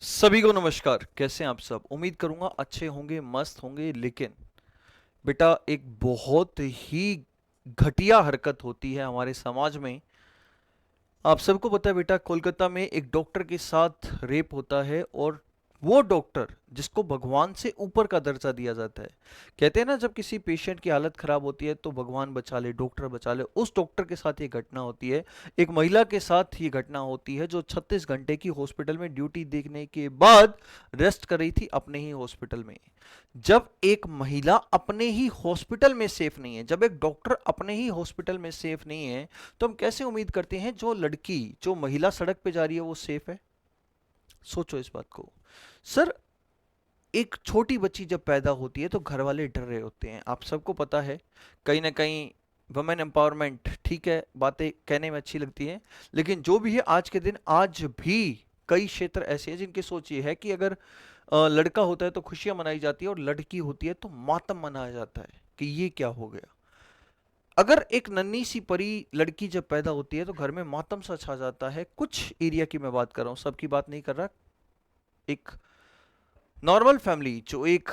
सभी को नमस्कार। कैसे हैं आप सब? उम्मीद करूंगा अच्छे होंगे, मस्त होंगे। लेकिन बेटा, एक बहुत ही घटिया हरकत होती है हमारे समाज में। आप सबको पता है बेटा, कोलकाता में एक डॉक्टर के साथ रेप होता है, और वो डॉक्टर जिसको भगवान से ऊपर का दर्जा दिया जाता है। कहते हैं ना, जब किसी पेशेंट की हालत खराब होती है तो भगवान बचा ले, डॉक्टर बचा ले। उस डॉक्टर के साथ ये घटना होती है। एक महिला के साथ ये घटना होती है जो 36 घंटे की हॉस्पिटल में ड्यूटी देखने के बाद रेस्ट कर रही थी अपने ही हॉस्पिटल में। जब एक महिला अपने ही हॉस्पिटल में सेफ नहीं है, जब एक डॉक्टर अपने ही हॉस्पिटल में सेफ नहीं है, तो हम कैसे उम्मीद करते हैं जो लड़की, जो महिला सड़क पे जा रही है वो सेफ है? सोचो इस बात को। सर, एक छोटी बच्ची जब पैदा होती है तो घर वाले डर रहे होते हैं। आप सबको पता है, कहीं ना कहीं वुमेन एम्पावरमेंट, ठीक है, बातें कहने में अच्छी लगती हैं, लेकिन जो भी है, आज के दिन आज भी कई क्षेत्र ऐसे हैं जिनकी सोच ये है कि अगर लड़का होता है तो खुशियां मनाई जाती है, और लड़की होती है तो मातम मनाया जाता है कि ये क्या हो गया। अगर एक नन्ही सी परी लड़की जब पैदा होती है तो घर में मातम सा छा जाता है। कुछ एरिया की मैं बात कर रहा हूँ, सबकी बात नहीं कर रहा। एक नॉर्मल फैमिली, जो एक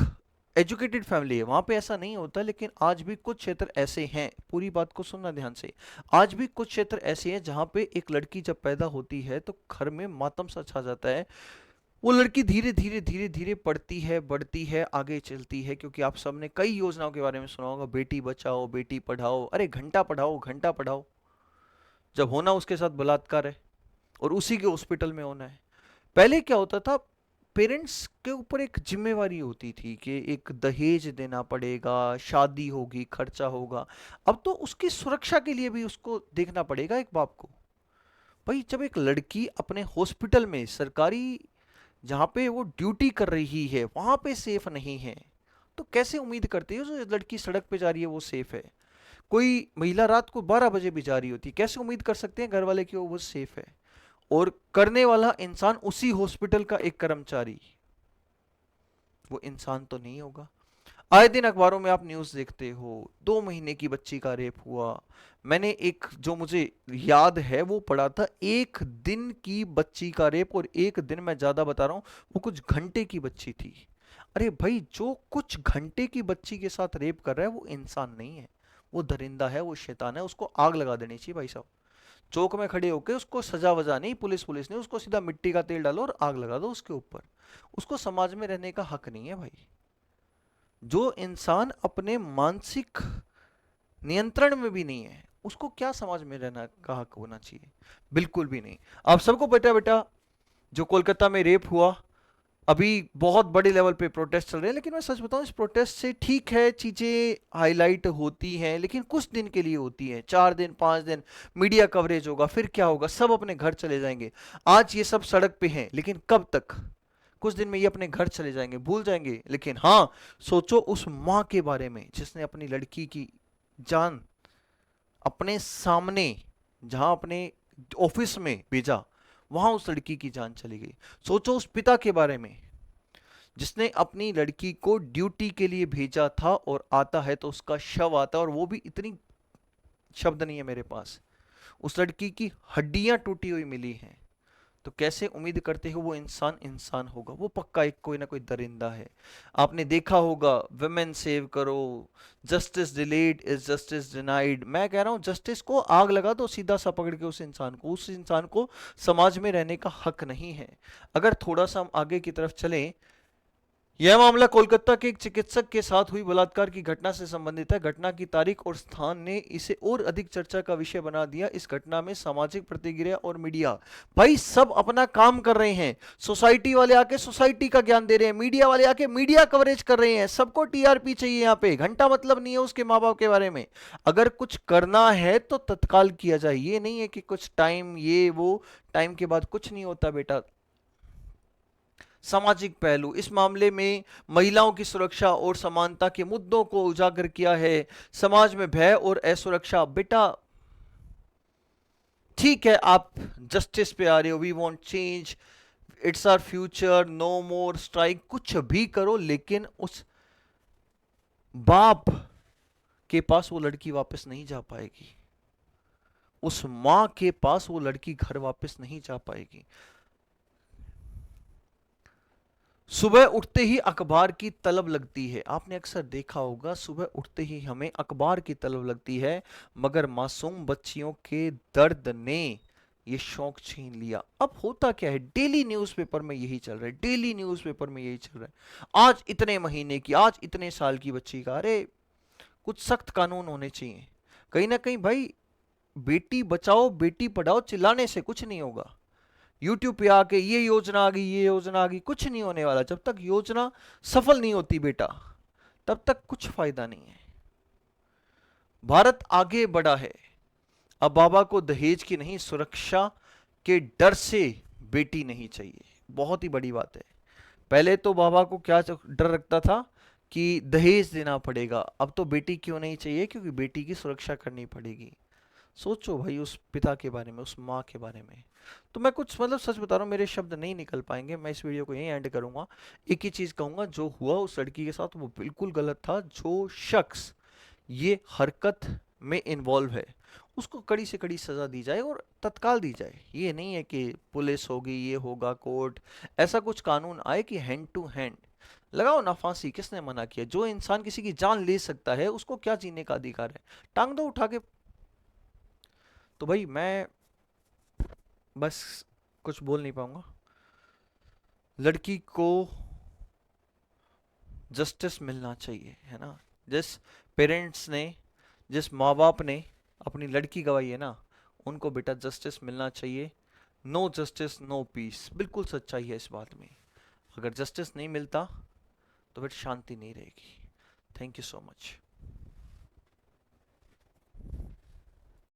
एजुकेटेड फैमिली है, वहां पे ऐसा नहीं होता, लेकिन आज भी कुछ क्षेत्र ऐसे हैं। पूरी बात को सुनना ध्यान से। आज भी कुछ क्षेत्र ऐसे हैं जहां पे एक लड़की जब पैदा होती है तो घर में मातम सा छा जाता है। वो लड़की धीरे धीरे धीरे धीरे पढ़ती है, बढ़ती है, आगे चलती है, क्योंकि आप सबने कई योजनाओं के बारे में सुना होगा, बेटी बचाओ, बेटी पढ़ाओ, अरे घंटा पढ़ाओ, घंटा पढ़ाओ। जब होना उसके साथ बलात्कार है, और उसी के हॉस्पिटल में होना है। पहले क्या होता था, पेरेंट्स के ऊपर एक जिम्मेवारी होती थी कि एक दहेज देना पड़ेगा, शादी होगी, खर्चा होगा। अब तो उसकी सुरक्षा के लिए भी उसको देखना पड़ेगा एक बाप को। भाई, जब एक लड़की अपने हॉस्पिटल में, सरकारी जहां पे वो ड्यूटी कर रही है, वहां पे सेफ नहीं है, तो कैसे उम्मीद करते हो जो लड़की सड़क पे जा रही है वो सेफ है? कोई महिला रात को 12 बजे भी जा रही होती है, कैसे उम्मीद कर सकते हैं घर वाले कि वो सेफ है? और करने वाला इंसान उसी हॉस्पिटल का एक कर्मचारी, वो इंसान तो नहीं होगा? आए दिन अखबारों में आप न्यूज़ देखते हो, 2 महीने की बच्ची का रेप हुआ। मैंने एक, जो मुझे याद है, वो पढ़ा था, 1 दिन की बच्ची का रेप, और 1 दिन मैं ज्यादा बता रहा हूँ, वो कुछ घंटे की बच्ची थी। अरे भाई, जो कुछ घंटे की बच्ची के साथ रेप कर रहा है वो इंसान नहीं है, वो दरिंदा है, वो शैतान है। उसको आग लगा देनी चाहिए भाई साहब। चौक में खड़े होकर उसको सजा वजा नहीं, पुलिस पुलिस नहीं, उसको सीधा मिट्टी का तेल डालो और आग लगा दो उसके ऊपर। उसको समाज में रहने का हक नहीं है भाई। जो इंसान अपने मानसिक नियंत्रण में भी नहीं है, उसको क्या समाज में रहना का हक होना चाहिए? बिल्कुल भी नहीं। आप सबको पता बेटा, जो कोलकाता में रेप हुआ, अभी बहुत बड़े लेवल पे प्रोटेस्ट चल रहे हैं, लेकिन मैं सच बताऊं, इस प्रोटेस्ट से ठीक है, चीजें हाईलाइट होती हैं, लेकिन कुछ दिन के लिए होती हैं, 4 दिन 5 दिन मीडिया कवरेज होगा, फिर क्या होगा, सब अपने घर चले जाएंगे। आज ये सब सड़क पे हैं, लेकिन कब तक? कुछ दिन में ये अपने घर चले जाएंगे, भूल जाएंगे। लेकिन हाँ, सोचो उस माँ के बारे में जिसने अपनी लड़की की जान अपने सामने, जहां अपने ऑफिस में भेजा, वहां उस लड़की की जान चली गई। सोचो उस पिता के बारे में जिसने अपनी लड़की को ड्यूटी के लिए भेजा था, और आता है तो उसका शव आता है, और वो भी इतनी, शब्द नहीं है मेरे पास, उस लड़की की हड्डियां टूटी हुई मिली हैं। तो कैसे उम्मीद करते हो वो इंसान इंसान होगा? वो पक्का एक कोई ना कोई दरिंदा है। आपने देखा होगा, विमेन सेव करो, justice delayed is justice denied. मैं कह रहा हूं, जस्टिस को आग लगा दो सीधा सा पकड़ के उस इंसान को। उस इंसान को समाज में रहने का हक नहीं है। अगर थोड़ा सा हम आगे की तरफ चलें, यह मामला कोलकाता के एक चिकित्सक के साथ हुई बलात्कार की घटना से संबंधित है। घटना की तारीख और स्थान ने इसे और अधिक चर्चा का विषय बना दिया। इस घटना में सामाजिक प्रतिक्रिया और मीडिया, भाई सब अपना काम कर रहे हैं। सोसाइटी वाले आके सोसाइटी का ज्ञान दे रहे हैं, मीडिया वाले आके मीडिया कवरेज कर रहे हैं। सबको टीआरपी चाहिए यहाँ पे, घंटा मतलब नहीं है उसके माँ बाप के बारे में। अगर कुछ करना है तो तत्काल किया जाए, ये नहीं है कि कुछ टाइम, ये वो, टाइम के बाद कुछ नहीं होता बेटा। सामाजिक पहलू, इस मामले में महिलाओं की सुरक्षा और समानता के मुद्दों को उजागर किया है। समाज में भय और असुरक्षा, बेटा ठीक है, आप जस्टिस पे आ रहे हो, we want change, it's our future, no more strike, कुछ भी करो, लेकिन उस बाप के पास वो लड़की वापस नहीं जा पाएगी। उस मां के पास वो लड़की घर वापस नहीं जा पाएगी। सुबह उठते ही अखबार की तलब लगती है। आपने अक्सर देखा होगा, सुबह उठते ही हमें अखबार की तलब लगती है, मगर मासूम बच्चियों के दर्द ने ये शौक छीन लिया। अब होता क्या है, डेली न्यूज़पेपर में यही चल रहा है, डेली न्यूज़पेपर में यही चल रहा है। आज इतने महीने की, आज इतने साल की बच्ची का, अरे कुछ सख्त कानून होने चाहिए। कहीं ना कहीं भाई, बेटी बचाओ बेटी पढ़ाओ चिल्लाने से कुछ नहीं होगा। यूट्यूब पे आके ये योजना आ गई, ये योजना आ गई, कुछ नहीं होने वाला। जब तक योजना सफल नहीं होती बेटा, तब तक कुछ फायदा नहीं है। भारत आगे बढ़ा है। अब बाबा को दहेज की नहीं, सुरक्षा के डर से बेटी नहीं चाहिए। बहुत ही बड़ी बात है। पहले तो बाबा को क्या डर रखता था कि दहेज देना पड़ेगा, अब तो बेटी क्यों नहीं चाहिए, क्योंकि बेटी की सुरक्षा करनी पड़ेगी। सोचो भाई उस पिता के बारे में, उस माँ के बारे में। तो मैं कुछ मतलब सच बता रहा हूँ, मेरे शब्द नहीं निकल पाएंगे, मैं इस वीडियो को यहीं एंड करूंगा। एक ही चीज कहूंगा, जो हुआ उस लड़की के साथ वो बिल्कुल गलत था। जो शख्स ये हरकत में इन्वॉल्व है, उसको कड़ी से कड़ी सजा दी जाए और तत्काल दी जाए। ये नहीं है कि पुलिस होगी, ये होगा कोर्ट, ऐसा कुछ कानून आए कि हैंड टू हैंड लगाओ ना फांसी। किसने मना किया? जो इंसान किसी की जान ले सकता है उसको क्या जीने का अधिकार है? टांग दो उठा के। तो भाई मैं बस कुछ बोल नहीं पाऊंगा। लड़की को जस्टिस मिलना चाहिए, है ना। जिस पेरेंट्स ने, जिस माँ बाप ने अपनी लड़की गवाई है ना, उनको बेटा जस्टिस मिलना चाहिए। नो जस्टिस नो पीस, बिल्कुल सच्चाई है इस बात में। अगर जस्टिस नहीं मिलता तो फिर शांति नहीं रहेगी। Thank you so much.